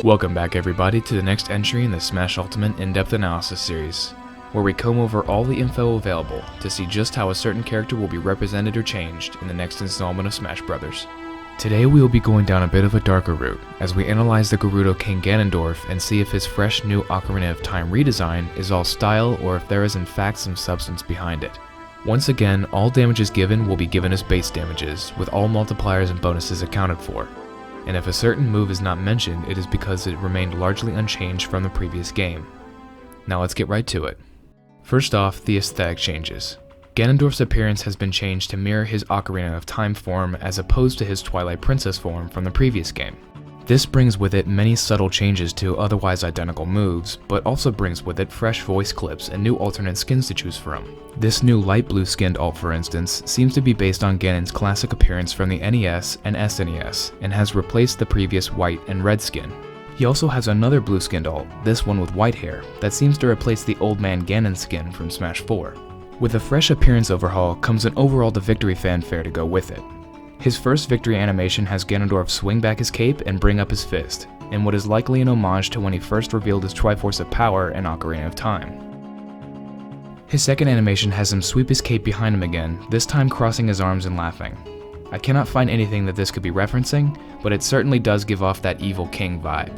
Welcome back everybody to the next entry in the Smash Ultimate in-depth analysis series, where we comb over all the info available to see just how a certain character will be represented or changed in the next installment of Smash Bros. Today we will be going down a bit of a darker route as we analyze the Gerudo King Ganondorf and see if his fresh new Ocarina of Time redesign is all style or if there is in fact some substance behind it. Once again, all damages given will be given as base damages, with all multipliers and bonuses accounted for. And if a certain move is not mentioned, it is because it remained largely unchanged from the previous game. Now let's get right to it. First off, the aesthetic changes. Ganondorf's appearance has been changed to mirror his Ocarina of Time form as opposed to his Twilight Princess form from the previous game. This brings with it many subtle changes to otherwise identical moves, but also brings with it fresh voice clips and new alternate skins to choose from. This new light blue skinned alt, for instance, seems to be based on Ganon's classic appearance from the NES and SNES, and has replaced the previous white and red skin. He also has another blue skinned alt, this one with white hair, that seems to replace the Old Man Ganon skin from Smash 4. With a fresh appearance overhaul comes an overall the victory fanfare to go with it. His first victory animation has Ganondorf swing back his cape and bring up his fist, in what is likely an homage to when he first revealed his Triforce of Power in Ocarina of Time. His second animation has him sweep his cape behind him again, this time crossing his arms and laughing. I cannot find anything that this could be referencing, but it certainly does give off that evil king vibe.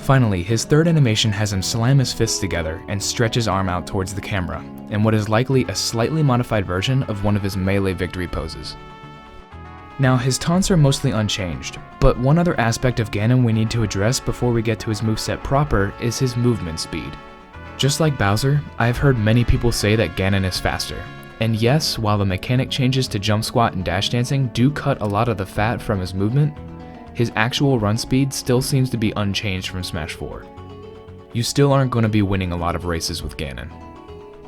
Finally, his third animation has him slam his fists together and stretch his arm out towards the camera, in what is likely a slightly modified version of one of his melee victory poses. Now, his taunts are mostly unchanged, but one other aspect of Ganon we need to address before we get to his moveset proper is his movement speed. Just like Bowser, I have heard many people say that Ganon is faster. And yes, while the mechanic changes to jump squat and dash dancing do cut a lot of the fat from his movement, his actual run speed still seems to be unchanged from Smash 4. You still aren't going to be winning a lot of races with Ganon.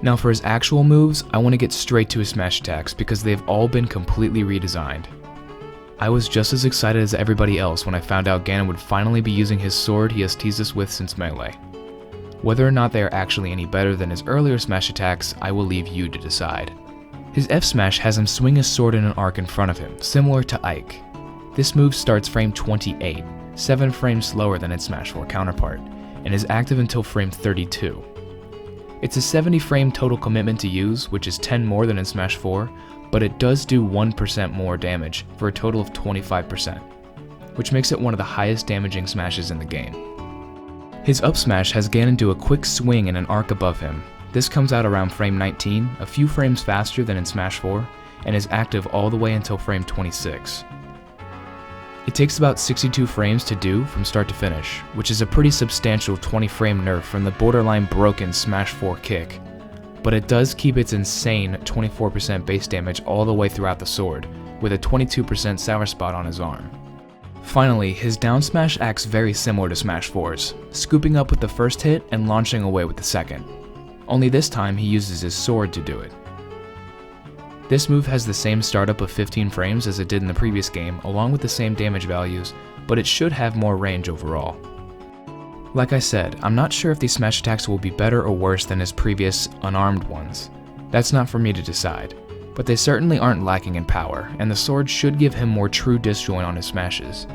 Now for his actual moves, I want to get straight to his smash attacks because they've all been completely redesigned. I was just as excited as everybody else when I found out Ganon would finally be using his sword he has teased us with since Melee. Whether or not they are actually any better than his earlier smash attacks, I will leave you to decide. His F smash has him swing his sword in an arc in front of him, similar to Ike. This move starts frame 28, 7 frames slower than its Smash 4 counterpart, and is active until frame 32. It's a 70 frame total commitment to use, which is 10 more than in Smash 4, but it does do 1% more damage for a total of 25%, which makes it one of the highest damaging smashes in the game. His up smash has Ganon do a quick swing in an arc above him. This comes out around frame 19, a few frames faster than in Smash 4, and is active all the way until frame 26. It takes about 62 frames to do from start to finish, which is a pretty substantial 20 frame nerf from the borderline broken Smash 4 kick. But it does keep its insane 24% base damage all the way throughout the sword, with a 22% sour spot on his arm. Finally, his down smash acts very similar to Smash 4's, scooping up with the first hit and launching away with the second. Only this time he uses his sword to do it. This move has the same startup of 15 frames as it did in the previous game, along with the same damage values, but it should have more range overall. Like I said, I'm not sure if these smash attacks will be better or worse than his previous unarmed ones. That's not for me to decide, but they certainly aren't lacking in power, and the sword should give him more true disjoint on his smashes.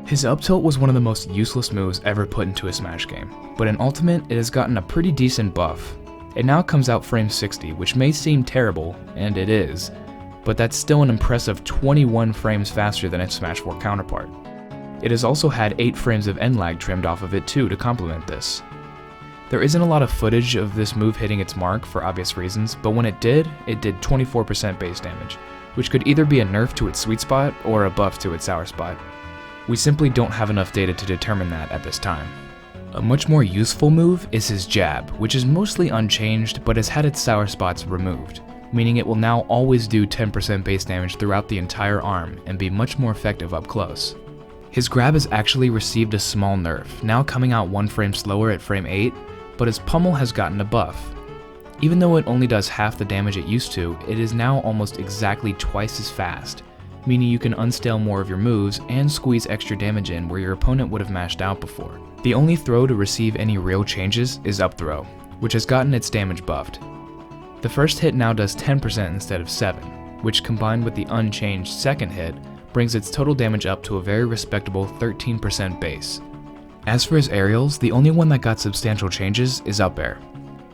His up tilt was one of the most useless moves ever put into a Smash game, but in Ultimate it has gotten a pretty decent buff. It now comes out frame 60, which may seem terrible, and it is, but that's still an impressive 21 frames faster than its Smash 4 counterpart. It has also had 8 frames of end lag trimmed off of it too to complement this. There isn't a lot of footage of this move hitting its mark for obvious reasons, but when it did 24% base damage, which could either be a nerf to its sweet spot or a buff to its sour spot. We simply don't have enough data to determine that at this time. A much more useful move is his jab, which is mostly unchanged but has had its sour spots removed, meaning it will now always do 10% base damage throughout the entire arm and be much more effective up close. His grab has actually received a small nerf, now coming out 1 frame slower at frame 8, but his pummel has gotten a buff. Even though it only does half the damage it used to, it is now almost exactly twice as fast, meaning you can unstale more of your moves and squeeze extra damage in where your opponent would have mashed out before. The only throw to receive any real changes is up throw, which has gotten its damage buffed. The first hit now does 10% instead of 7, which combined with the unchanged second hit brings its total damage up to a very respectable 13% base. As for his aerials, the only one that got substantial changes is up air.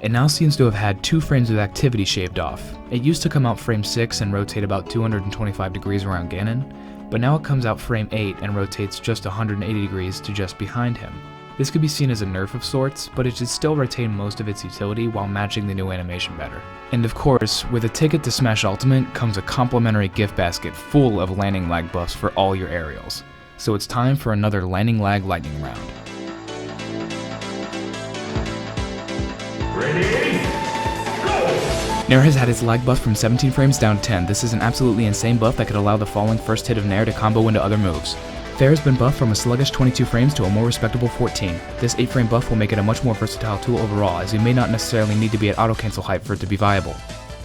It now seems to have had 2 frames of activity shaved off. It used to come out frame 6 and rotate about 225 degrees around Ganon, but now it comes out frame 8 and rotates just 180 degrees to just behind him. This could be seen as a nerf of sorts, but it should still retain most of its utility while matching the new animation better. And of course, with a ticket to Smash Ultimate comes a complimentary gift basket full of landing lag buffs for all your aerials. So it's time for another landing lag lightning round. Ready? Go! Nair has had its lag buff from 17 frames down to 10. This is an absolutely insane buff that could allow the falling first hit of Nair to combo into other moves. Fair has been buffed from a sluggish 22 frames to a more respectable 14. This 8 frame buff will make it a much more versatile tool overall, as you may not necessarily need to be at auto cancel height for it to be viable.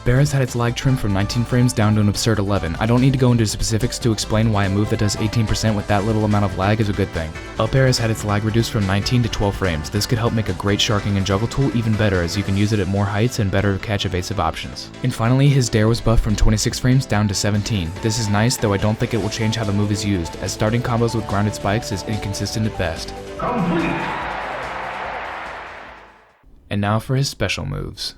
Bear has had its lag trimmed from 19 frames down to an absurd 11. I don't need to go into specifics to explain why a move that does 18% with that little amount of lag is a good thing. Up air has had its lag reduced from 19 to 12 frames. This could help make a great sharking and juggle tool even better, as you can use it at more heights and better catch evasive options. And finally, his dare was buffed from 26 frames down to 17. This is nice, though I don't think it will change how the move is used, as starting combos with grounded spikes is inconsistent at best. Complete! And now for his special moves.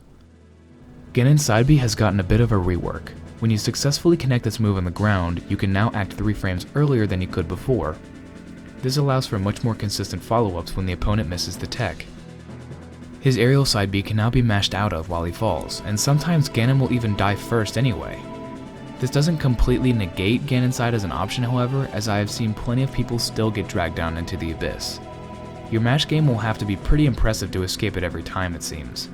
Ganon's side B has gotten a bit of a rework. When you successfully connect this move on the ground, you can now act 3 frames earlier than you could before. This allows for much more consistent follow-ups when the opponent misses the tech. His aerial side B can now be mashed out of while he falls, and sometimes Ganon will even die first anyway. This doesn't completely negate Ganon's side as an option, however, as I have seen plenty of people still get dragged down into the abyss. Your mash game will have to be pretty impressive to escape it every time, it seems.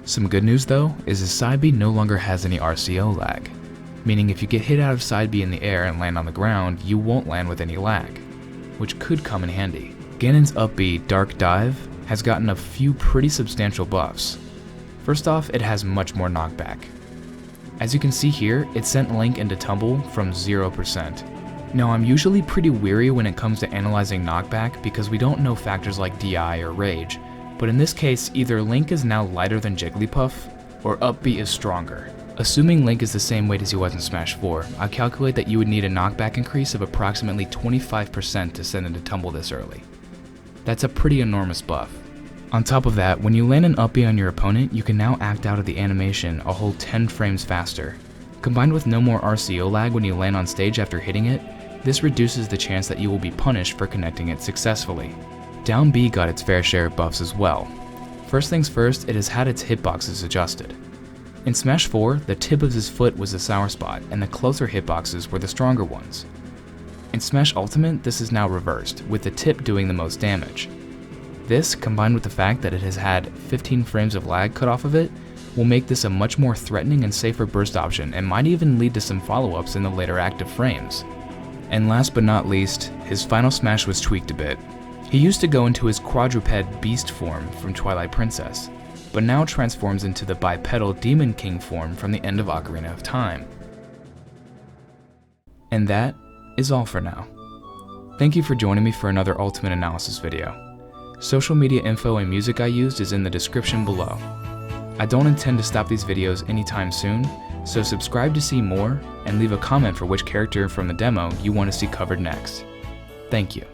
Some good news though, is his side B no longer has any RCO lag, meaning if you get hit out of side B in the air and land on the ground, you won't land with any lag, which could come in handy. Ganon's up B, Dark Dive, has gotten a few pretty substantial buffs. First off, it has much more knockback. As you can see here, it sent Link into tumble from 0%. Now I'm usually pretty weary when it comes to analyzing knockback because we don't know factors like DI or Rage, but in this case, either Link is now lighter than Jigglypuff, or up B is stronger. Assuming Link is the same weight as he was in Smash 4, I calculate that you would need a knockback increase of approximately 25% to send into tumble this early. That's a pretty enormous buff. On top of that, when you land an up B on your opponent, you can now act out of the animation a whole 10 frames faster. Combined with no more RCO lag when you land on stage after hitting it, this reduces the chance that you will be punished for connecting it successfully. Down B got its fair share of buffs as well. First things first, it has had its hitboxes adjusted. In Smash 4, the tip of his foot was the sour spot, and the closer hitboxes were the stronger ones. In Smash Ultimate, this is now reversed, with the tip doing the most damage. This, combined with the fact that it has had 15 frames of lag cut off of it, will make this a much more threatening and safer burst option, and might even lead to some follow-ups in the later active frames. And last but not least, his final smash was tweaked a bit. He used to go into his quadruped beast form from Twilight Princess, but now transforms into the bipedal Demon King form from the end of Ocarina of Time. And that is all for now. Thank you for joining me for another Ultimate Analysis video. Social media info and music I used is in the description below. I don't intend to stop these videos anytime soon, so subscribe to see more and leave a comment for which character from the demo you want to see covered next. Thank you.